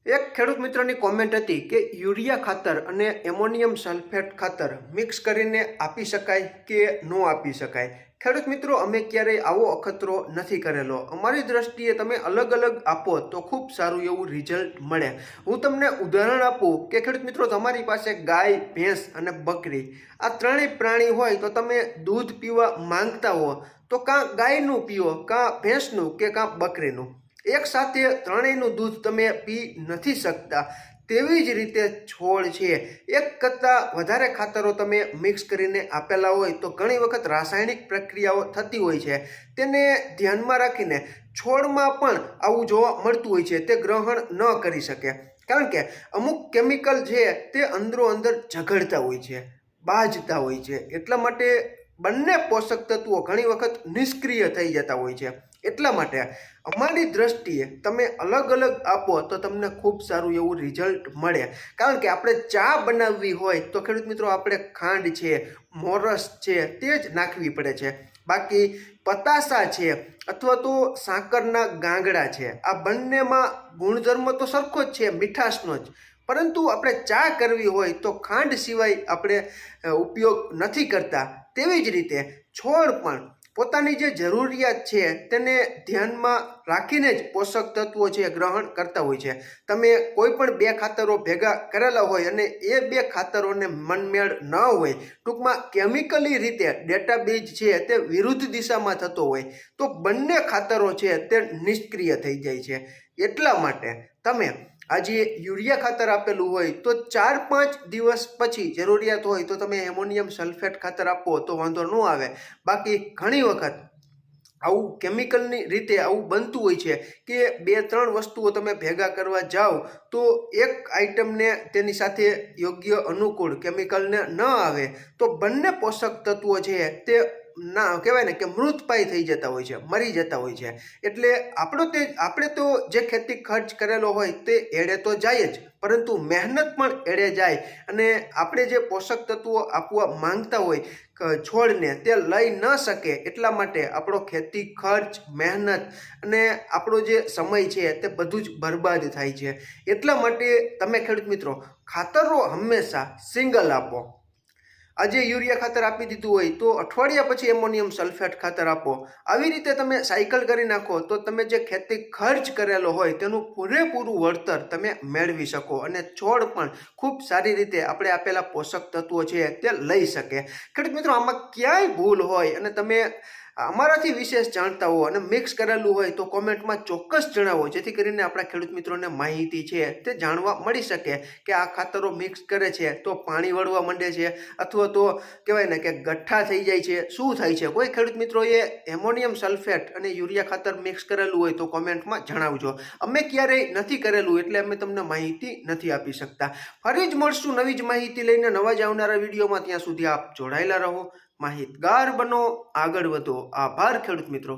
એક ખેડૂત મિત્રની કોમેન્ટ હતી કે યુરિયા ખાતર અને એમોનિયમ સલ્ફેટ ખાતર મિક્સ કરીને આપી શકાય કે ન આપી શકાય। ખેડૂત મિત્રો, અમે ક્યારેય આવો અખતરો નથી કરેલો। અમારી દ્રષ્ટિએ તમે અલગ અલગ આપો તો ખૂબ સારું એવું રિઝલ્ટ મળે। હું તમને ઉદાહરણ આપું કે ખેડૂત મિત્રો, તમારી પાસે ગાય, ભેંસ અને બકરી આ ત્રણેય પ્રાણી હોય તો તમે દૂધ પીવા માંગતા હો તો કાં ગાયનું પીઓ, કાં ભેંસનું કે કાં બકરીનું। એક સાથે ત્રણેયનું દૂધ તમે પી નથી શકતા। તેવી જ રીતે છોડ છે, એક કરતાં વધારે ખાતરો તમે મિક્સ કરીને આપેલા હોય તો ઘણી વખત રાસાયણિક પ્રક્રિયાઓ થતી હોય છે। તેને ધ્યાનમાં રાખીને છોડમાં પણ આવું જોવા મળતું હોય છે, તે ગ્રહણ ન કરી શકે, કારણ કે અમુક કેમિકલ છે તે અંદરો અંદર ઝઘડતા હોય છે, બાજતા હોય છે। એટલા માટે બંને પોષક તત્વો ઘણી વખત નિષ્ક્રિય થઈ જતા હોય છે। એટલા માટે અમારી દ્રષ્ટિએ તમે અલગ અલગ આપો તો તમને ખૂબ સારું એવું રિઝલ્ટ મળે। કારણ કે આપણે ચા બનાવવી હોય તો ખેડૂત મિત્રો, આપણે ખાંડ છે, મોરસ છે તે જ નાખવી પડે છે। બાકી પતાસા છે અથવા તો સાકરના ગાંગડા છે, આ બંનેમાં ગુણધર્મ તો સરખો જ છે, મીઠાશનો જ। પરંતુ આપણે ચા કરવી હોય તો ખાંડ સિવાય આપણે ઉપયોગ નથી કરતા। તેવી જ રીતે છોડ પણ પોતાની જે જરૂરિયાત છે તેને ધ્યાનમાં રાખીને જ પોષક તત્વો છે ગ્રહણ કરતા હોય છે। તમે કોઈ પણ બે ખાતરો ભેગા કરેલા હોય અને એ બે ખાતરોને મનમેળ ન હોય, ટૂંકમાં કેમિકલી રીતે ડેટાબેઝ છે તે વિરુદ્ધ દિશામાં થતો હોય તો બંને ખાતરો છે તે નિષ્ક્રિય થઈ જાય છે। એટલા માટે તમે આજે યુરિયા ખાતર આપેલું હોય તો 4-5 દિવસ પછી જરૂરિયાત હોય તો તમે એમોનિયમ સલ્ફેટ ખાતર આપો તો વાંધો ન આવે। બાકી ઘણી વખત આવું કેમિકલની રીતે આવું બનતું હોય છે કે 2-3 વસ્તુઓ તમે ભેગા કરવા જાઓ તો એક આઈટમને તેની સાથે યોગ્ય અનુકૂળ કેમિકલને ન આવે તો બંને પોષક તત્વો છે તે ના કહેવાય ને કે મૃતપાય થઈ જતા હોય છે, મરી જતા હોય છે। એટલે આપણે તો જે ખેતી ખર્ચ કરેલો હોય તે એડે તો જાય જ, પરંતુ મહેનત પણ એડે જાય અને આપણે જે પોષક તત્વો આપવા માંગતા હોય છોડને તે લઈ ન શકે। એટલા માટે આપણો ખેતી ખર્ચ, મહેનત અને આપણો જે સમય છે તે બધું જ બરબાદ થાય છે। એટલા માટે તમે ખેડૂત મિત્રો ખાતરો હંમેશા સિંગલ આપો। આજે યુરિયા ખાતર આપી દીધું હોય તો અઠવાડિયા પછી એમોનિયમ સલ્ફેટ ખાતર આપો। આવી રીતે તમે સાયકલ કરી નાખો તો તમે જે ખેતી ખર્ચ કરેલો હોય તેનું પૂરેપૂરું વળતર તમે મેળવી શકો અને છોડ પણ ખૂબ સારી રીતે આપણે આપેલા પોષક તત્વો છે તે લઈ શકે। ખેડૂત મિત્રો, આમાં ક્યાંય ભૂલ હોય અને તમે અમારાથી વિશેષ જાણતા હો અને મિક્સ કરેલું હોય તો કોમેન્ટમાં ચોક્કસ જણાવો, જેથી કરીને આપણા ખેડૂત મિત્રોને માહિતી છે તે જાણવા મળી શકે કે આ ખાતરો મિક્સ કરે છે તો પાણી વળવા માંડે છે અથવા તો કહેવાય ને કે ગઠ્ઠા થઈ જાય છે, શું થાય છે। કોઈ ખેડૂત મિત્રોએ એમોનિયમ સલ્ફેટ અને યુરિયા ખાતર મિક્સ કરેલું હોય તો કોમેન્ટમાં જણાવજો। અમે ક્યારેય નથી કરેલું એટલે અમે તમને માહિતી નથી આપી શકતા। ફરી જ મળશું નવી જ માહિતી લઈને નવા જ આવનારા વિડીયોમાં। ત્યાં સુધી આપ જોડાયેલા રહો, માહિતગાર બનો, આગળ વધો। આભાર ખેડૂત મિત્રો।